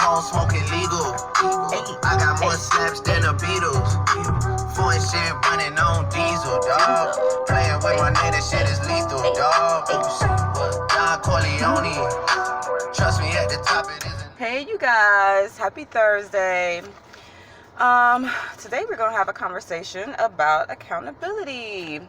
home smoking legal. I got more snaps than the Beatles. Foreign shit running on diesel, dog. Playing with my name, that shit is lethal, dog. Don Corleone. Trust me, at the top it isn't. Hey you guys, happy Thursday. Today we're gonna have a conversation about accountability.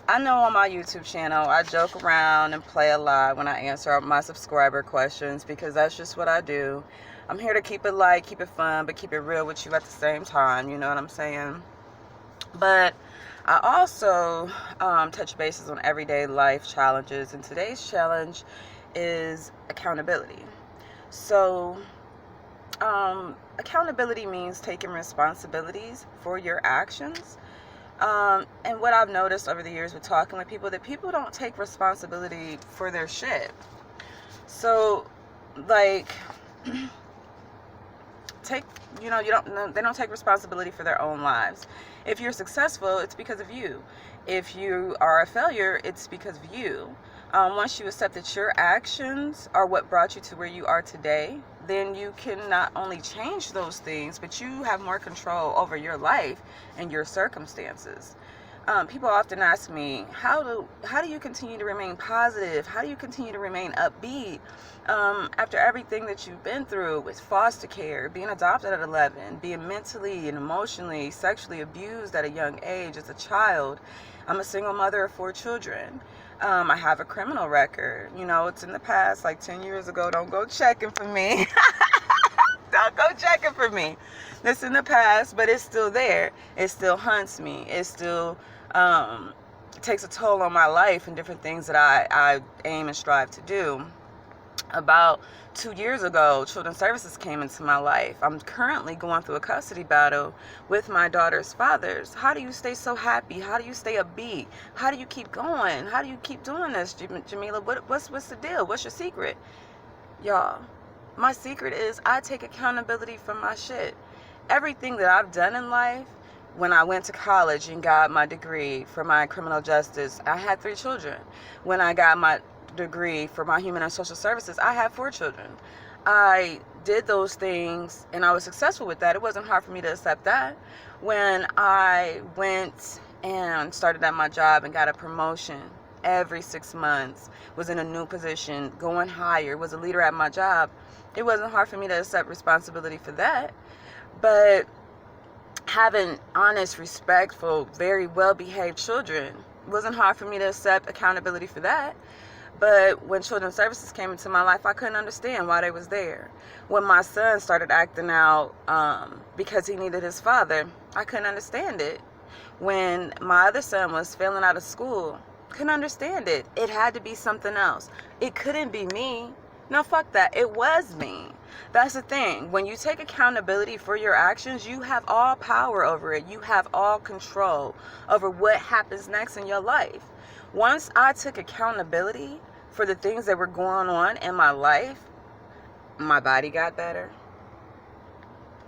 I know on my YouTube channel I joke around and play a lot when I answer my subscriber questions because that's just what I do. I'm here to keep it light, keep it fun, but keep it real with you at the same time, you know what I'm saying? But I also touch bases on everyday life challenges, and today's challenge is accountability. So accountability means taking responsibilities for your actions. And what I've noticed over the years with talking with people, that people don't take responsibility for their shit. So, like, they don't take responsibility for their own lives. If you're successful, it's because of you. If you are a failure, it's because of you. Once you accept that your actions are what brought you to where you are today, then you can not only change those things, but you have more control over your life and your circumstances. People often ask me, how do you continue to remain positive? How do you continue to remain upbeat after everything that you've been through with foster care, being adopted at 11, being mentally and emotionally, sexually abused at a young age as a child? I'm a single mother of 4 children. I have a criminal record. You know, it's in the past, like 10 years ago. Don't go checking for me. Don't go checking for me. It's in the past, but it's still there. It still haunts me. It still takes a toll on my life and different things that I aim and strive to do. About 2 years ago, Childrenservices came into my life. I'm currently going through a custody battle with my daughter's fathers. How do you stay so happy? How do you stay upbeat? How do you keep going? How do you keep doing this, Jamila? What's the deal? What's your secret? Y'all, my secret is I take accountability for my shit. Everything that I've done in life, when I went to college and got my degree for my criminal justice, I had 3 children. When I got my degree for my human and social services, I had 4 children. I did those things and I was successful with that. It wasn't hard for me to accept that. When I went and started at my job and got a promotion every 6 months, was in a new position, going higher, was a leader at my job, it wasn't hard for me to accept responsibility for that. But having honest, respectful, very well-behaved children, it wasn't hard for me to accept accountability for that. But when Children's Services came into my life, I couldn't understand why they was there. When my son started acting out because he needed his father, I couldn't understand it. When my other son was failing out of school, couldn't understand it. It had to be something else. It couldn't be me. No, fuck that. It was me. That's the thing. When you take accountability for your actions, you have all power over it. You have all control over what happens next in your life. Once I took accountability for the things that were going on in my life, my body got better.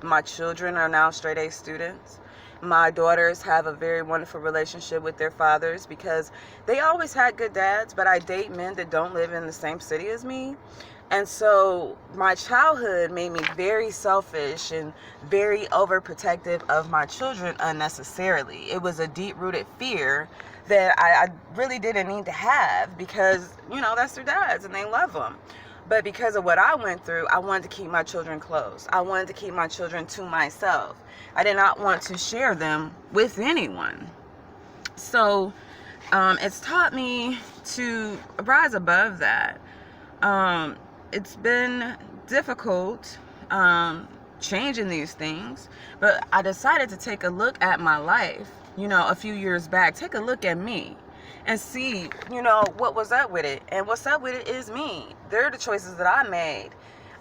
My children are now straight A students. My daughters have a very wonderful relationship with their fathers because they always had good dads, but I date men that don't live in the same city as me. And so my childhood made me very selfish and very overprotective of my children unnecessarily. It was a deep-rooted fear that I really didn't need to have because, you know, that's their dads and they love them. But because of what I went through, I wanted to keep my children close. I wanted to keep my children to myself. I did not want to share them with anyone. So it's taught me to rise above that. It's been difficult changing these things, but I decided to take a look at my life, you know, a few years back. Take a look at me and see, you know, what was up with it. And what's up with it is me. They're the choices that I made.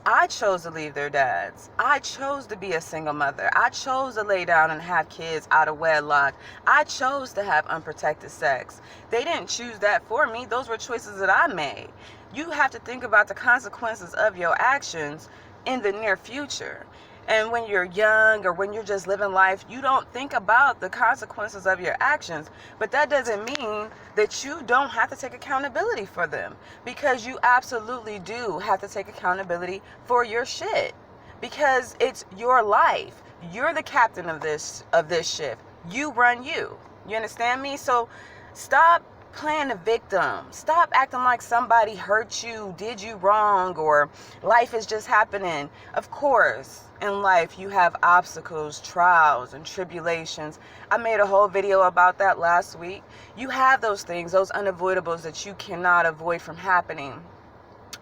I chose to leave their dads. I chose to be a single mother. I chose to lay down and have kids out of wedlock. I chose to have unprotected sex. They didn't choose that for me. Those were choices that I made. You have to think about the consequences of your actions in the near future. And when you're young or when you're just living life, you don't think about the consequences of your actions. But that doesn't mean that you don't have to take accountability for them, because you absolutely do have to take accountability for your shit. because it's your life. You're the captain of this ship. You run you. You understand me? So stop playing the victim. Stop acting like somebody hurt you, did you wrong, or life is just happening. Of course, in life you have obstacles, trials, and tribulations. I made a whole video about that last week. You have those things, those unavoidables that you cannot avoid from happening.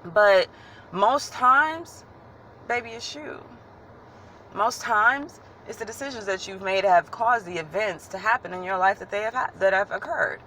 But most times, baby, it's you. Most times, it's the decisions that you've made have caused the events to happen in your life that have occurred.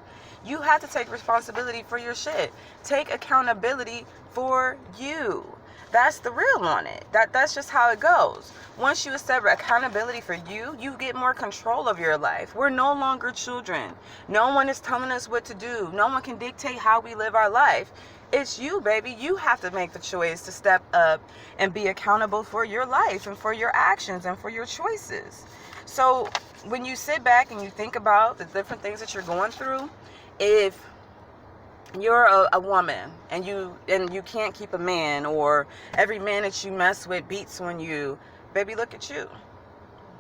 You have to take responsibility for your shit. Take accountability for you. That's the real on it. That's just how it goes. Once you accept accountability for you, you get more control of your life. We're no longer children. No one is telling us what to do. No one can dictate how we live our life. It's you, baby. You have to make the choice to step up and be accountable for your life and for your actions and for your choices. So when you sit back and you think about the different things that you're going through, if you're a woman and you can't keep a man, or every man that you mess with beats on you, baby, look at you.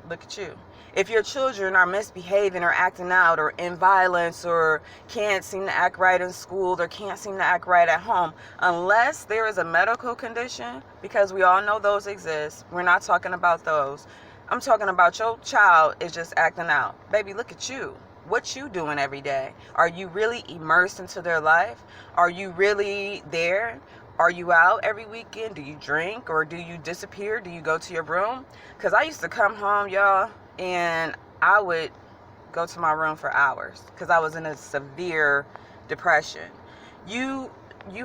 Look at you. If your children are misbehaving or acting out or in violence or can't seem to act right in school or can't seem to act right at home, unless there is a medical condition, because we all know those exist, we're not talking about those. I'm talking about your child is just acting out. Baby, look at you. What you doing every day? Are you really immersed into their life? Are you really there? Are you out every weekend? Do you drink, or do you disappear? Do you go to your room? Because I used to come home, y'all, and I would go to my room for hours because I was in a severe depression. You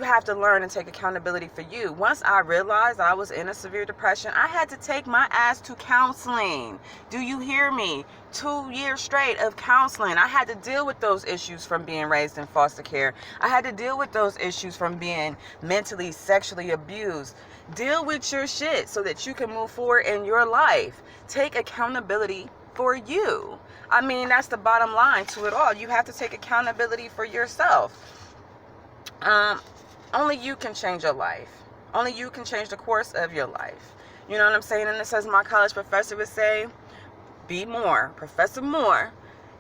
have to learn and take accountability for you. Once I realized I was in a severe depression, I had to take my ass to counseling. Do you hear me? 2 years straight of counseling. I had to deal with those issues from being raised in foster care. I had to deal with those issues from being mentally, sexually abused. Deal with your shit so that you can move forward in your life. Take accountability for you. I mean, that's the bottom line to it all. You have to take accountability for yourself. Only you can change your life. Only you can change the course of your life. You know what I'm saying? And it says my college professor would say, be more. Professor Moore,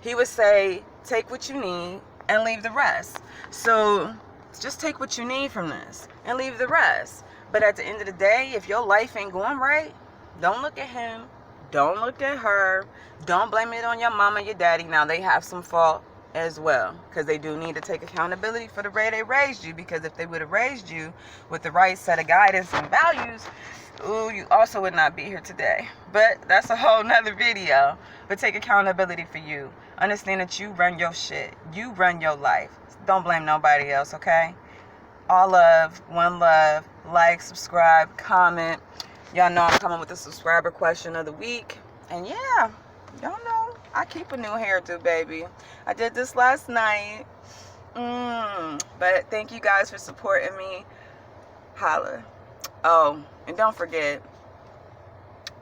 he would say, take what you need and leave the rest. So just take what you need from this and leave the rest. But at the end of the day, if your life ain't going right, don't look at him. Don't look at her. Don't blame it on your mama and your daddy. Now, they have some fault as well, because they do need to take accountability for the way they raised you, because if they would have raised you with the right set of guidance and values, you also would not be here today. But that's a whole nother video. But take accountability for you. Understand that you run your shit. You run your life. Don't blame nobody else, okay? All love, one love. Like, subscribe, comment. Y'all know I'm coming with the subscriber question of the week. And yeah, y'all know I keep a new hairdo, baby. I did this last night. But thank you guys for supporting me. Holla. Oh, and don't forget,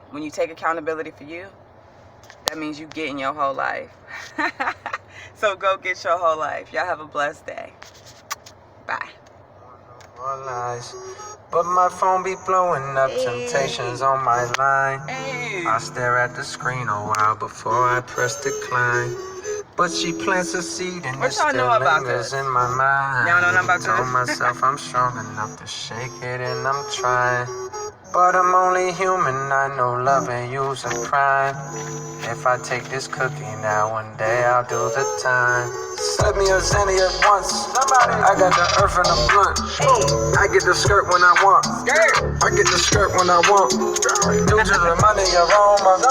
when you take accountability for you, that means you get in your whole life. So go get your whole life. Y'all have a blessed day. Bye. More lies, but my phone be blowing up. Temptations on my line. I stare at the screen a while before I press decline. But she plants a seed and it still lingers in my mind. Y'all know nothing about Tell myself I'm strong enough to shake it and I'm trying. But I'm only human, I know love ain't use a crime. If I take this cookie now, one day I'll do the time. Slip me a Zanny at once. I got the earth and the blunt. I get the skirt when I want. I get the skirt when I want. Due to the money aroma.